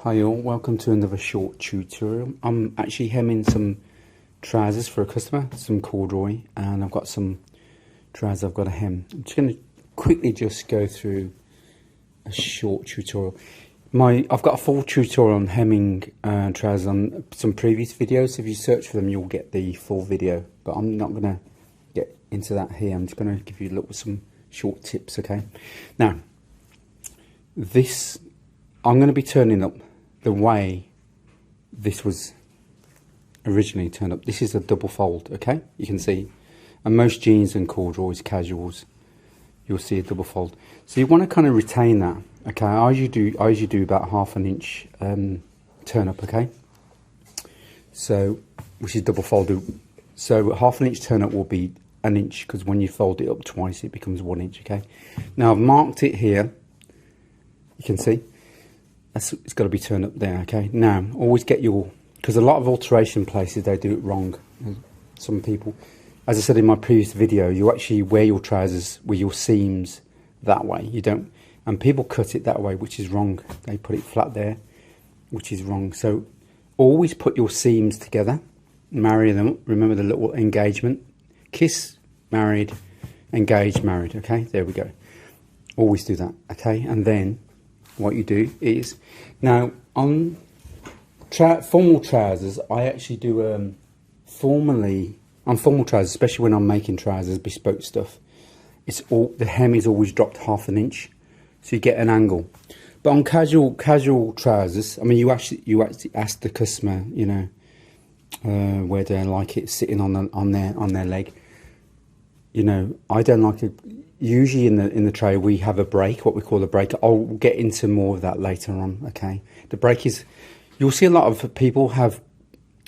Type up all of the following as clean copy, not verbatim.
Hi all, welcome to another short tutorial. I'm actually hemming some trousers for a customer, some corduroy, and I've got some trousers I've got to hem. I'm just going to quickly just go through a short tutorial. I've got a full tutorial on hemming trousers on some previous videos. So if you search for them, you'll get the full video, but I'm not going to get into that here. I'm just going to give you some short tips, okay? Now, I'm going to be turning up the way this was originally turned up. This is a double fold, okay? You can see, and most jeans and corduroys, casuals, you'll see a double fold. So you want to kind of retain that, okay? I usually do about ½ an inch turn up, okay? So, which is double folded. So ½ an inch turn up will be an inch, because when you fold it up twice, it becomes 1 inch, okay? Now I've marked it here. You can see. It's got to be turned up there, okay? Now, always get because a lot of alteration places, they do it wrong. Some people, as I said in my previous video, you actually wear your trousers with your seams that way. You don't, and people cut it that way, which is wrong. They put it flat there, which is wrong. So always put your seams together, marry them. Remember the little engagement. Kiss, married, engage, married, okay? There we go. Always do that, okay? And then what you do is, now on formal trousers, I actually do on formal trousers, especially when I'm making trousers, bespoke stuff, the hem is always dropped ½ an inch, so you get an angle. But on casual trousers, I mean, you actually ask the customer, you know, where they like it sitting on their leg. You know, I don't like it. Usually in the tray we have a break, what we call a break. I'll get into more of that later on, okay? The break is, you'll see a lot of people have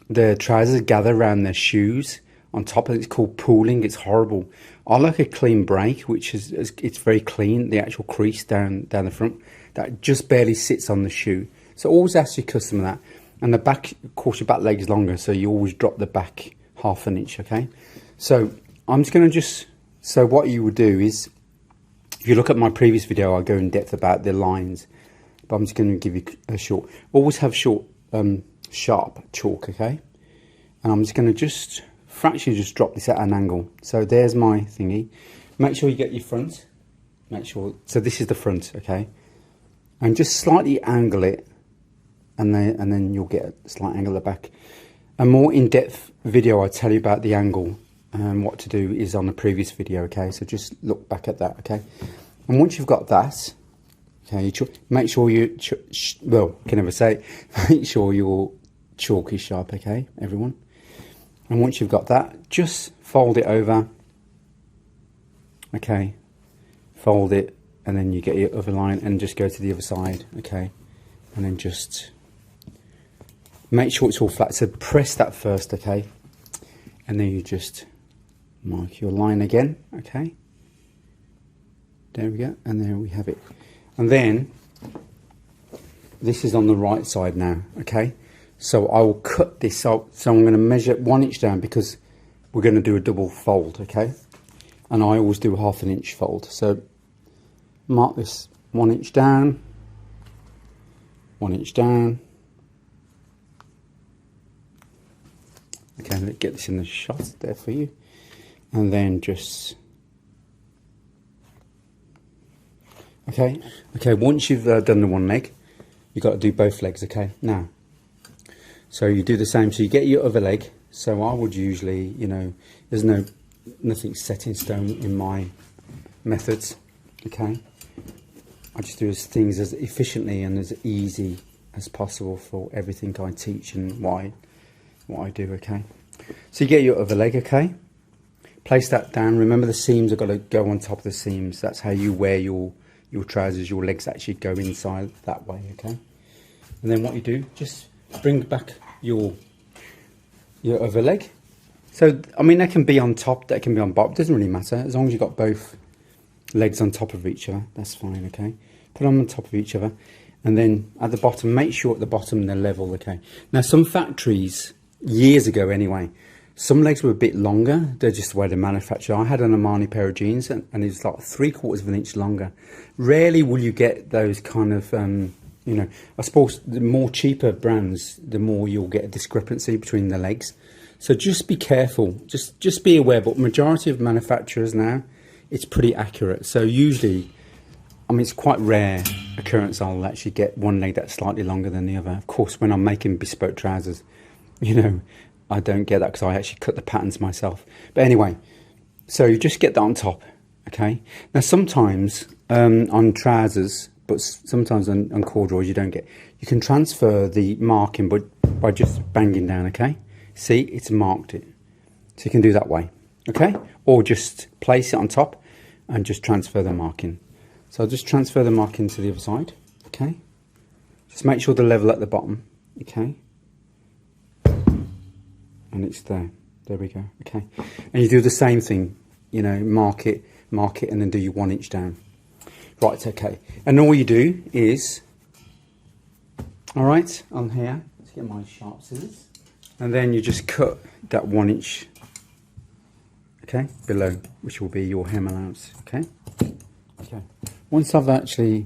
their trousers gather around their shoes on top of it. It's called pooling. It's horrible. I like a clean break, which is, it's very clean, the actual crease down the front, that just barely sits on the shoe. So always ask your customer that. And the back, of course, your back leg is longer, so you always drop the back ½ an inch, okay? So I'm just going to so what you would do is, if you look at my previous video, I'll go in depth about the lines, but I'm just going to give you a short. Always have short, sharp chalk, okay? And I'm just going to fractionally just drop this at an angle. So there's my thingy. Make sure you get your front. So this is the front, okay? And just slightly angle it, and then you'll get a slight angle at the back. A more in-depth video I tell you about the angle and what to do is on the previous video, okay? So just look back at that, okay? And once you've got that, okay, make sure can never say it, make sure your chalk is sharp, okay, everyone? And once you've got that, just fold it over, okay? Fold it, and then you get your other line and just go to the other side, okay? And then just make sure it's all flat. So press that first, okay? And then you just mark your line again, okay? There we go, and there we have it. And then this is on the right side now, okay? So I will cut this out. So I'm going to measure 1 inch down, because we're going to do a double fold, okay? And I always do ½ an inch fold. So mark this 1 inch down, 1 inch down. Okay, let's get this in the shot there for you. And then just, okay, once you've done the one leg, you've got to do both legs, okay? Now, so you do the same, so you get your other leg. So I would usually, you know, there's nothing set in stone in my methods, okay? I just do things as efficiently and as easy as possible for everything I teach and what I do, okay? So you get your other leg, okay? Place that down. Remember, the seams have got to go on top of the seams. That's how you wear your trousers. Your legs actually go inside that way, okay? And then what you do, just bring back your other leg. So, I mean, they can be on top, they can be on bottom. It doesn't really matter. As long as you've got both legs on top of each other, that's fine, okay? Put them on top of each other. And then at the bottom, make sure at the bottom they're level, okay? Now, some factories, years ago anyway, some legs were a bit longer. They're just the way they manufacture. I had an Armani pair of jeans, and it's like 3/4 of an inch longer. Rarely will you get those kind of You know, I suppose the more cheaper brands, the more you'll get a discrepancy between the legs. So just be careful, just be aware. But majority of manufacturers now, it's pretty accurate. So usually, I mean, it's quite rare occurrence I'll actually get one leg that's slightly longer than the other. Of course, when I'm making bespoke trousers, you know, I don't get that because I actually cut the patterns myself. But anyway, so you just get that on top, okay? Now sometimes on trousers, but sometimes on corduroys you don't get. You can transfer the marking but by just banging down, okay? See, it's marked it. So you can do that way, okay? Or just place it on top and just transfer the marking. So I'll just transfer the marking to the other side, okay? Just make sure the level at the bottom, okay? And it's there. There we go, okay? And you do the same thing, you know, mark it, and then do your 1 inch down. Right, okay. And all you do is, all right, on here, let's get my sharp scissors. And then you just cut that 1 inch, okay, below, which will be your hem allowance, okay? Okay. Once I've actually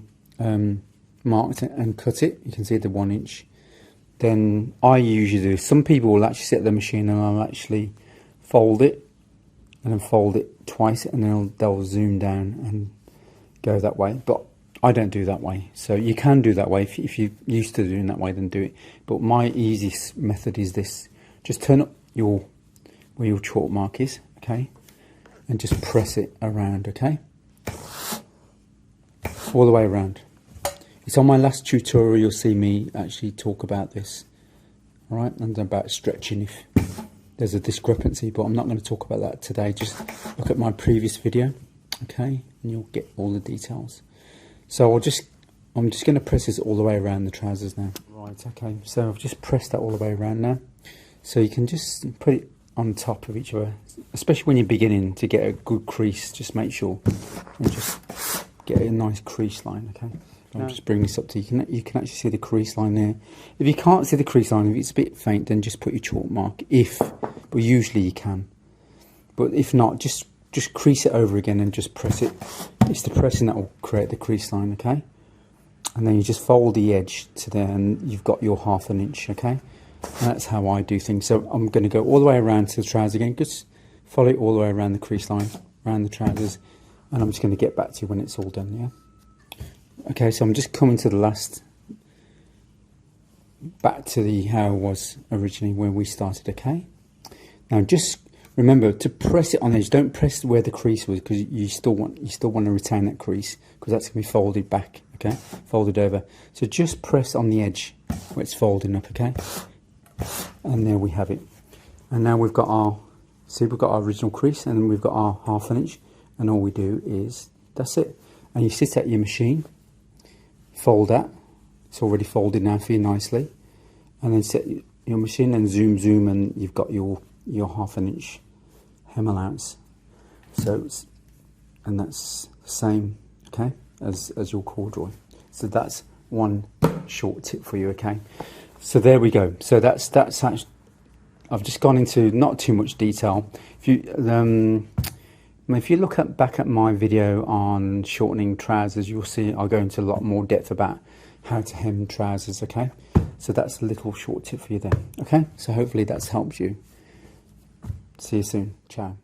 marked it and cut it, you can see the 1 inch. Then I usually do, some people will actually set the machine and I'll actually fold it and then fold it twice, and then they'll zoom down and go that way. But I don't do that way. So you can do that way if you're used to doing that way, then do it. But my easiest method is this: just turn up where your chalk mark is, okay, and just press it around, okay, all the way around. It's on my last tutorial, you'll see me actually talk about this, all right, and about stretching if there's a discrepancy, but I'm not going to talk about that today. Just look at my previous video, okay, and you'll get all the details. So I'm just going to press this all the way around the trousers now. Right, okay, so I've just pressed that all the way around now. So you can just put it on top of each other, especially when you're beginning, to get a good crease. Just make sure and just get a nice crease line, okay. I'll just bring this up to you. You can actually see the crease line there. If you can't see the crease line, if it's a bit faint, then just put your chalk mark. But usually you can. But if not, just crease it over again and just press it. It's the pressing that will create the crease line, okay? And then you just fold the edge to there, and you've got your 1/2 inch, okay? And that's how I do things. So I'm going to go all the way around to the trousers again. Just follow it all the way around the crease line, around the trousers, and I'm just going to get back to you when it's all done, yeah? Okay, so I'm just coming to the last, back to how it was originally when we started, okay? Now just remember to press it on the edge. Don't press where the crease was, because you still want to retain that crease, because that's going to be folded back, okay? Folded over. So just press on the edge where it's folding up, okay? And there we have it. And now we've got our, see, we've got our original crease, and then we've got our 1/2 inch, and all we do is, that's it. And you sit at your machine, fold that, it's already folded now for you nicely, and then set your machine and zoom, and you've got your 1/2 inch hem allowance. So and that's the same, okay, as your corduroy. So that's one short tip for you, okay. So there we go. So that's actually, I've just gone into not too much detail. If you look back at my video on shortening trousers, you'll see I'll go into a lot more depth about how to hem trousers, okay? So that's a little short tip for you there, okay? So hopefully that's helped you. See you soon. Ciao.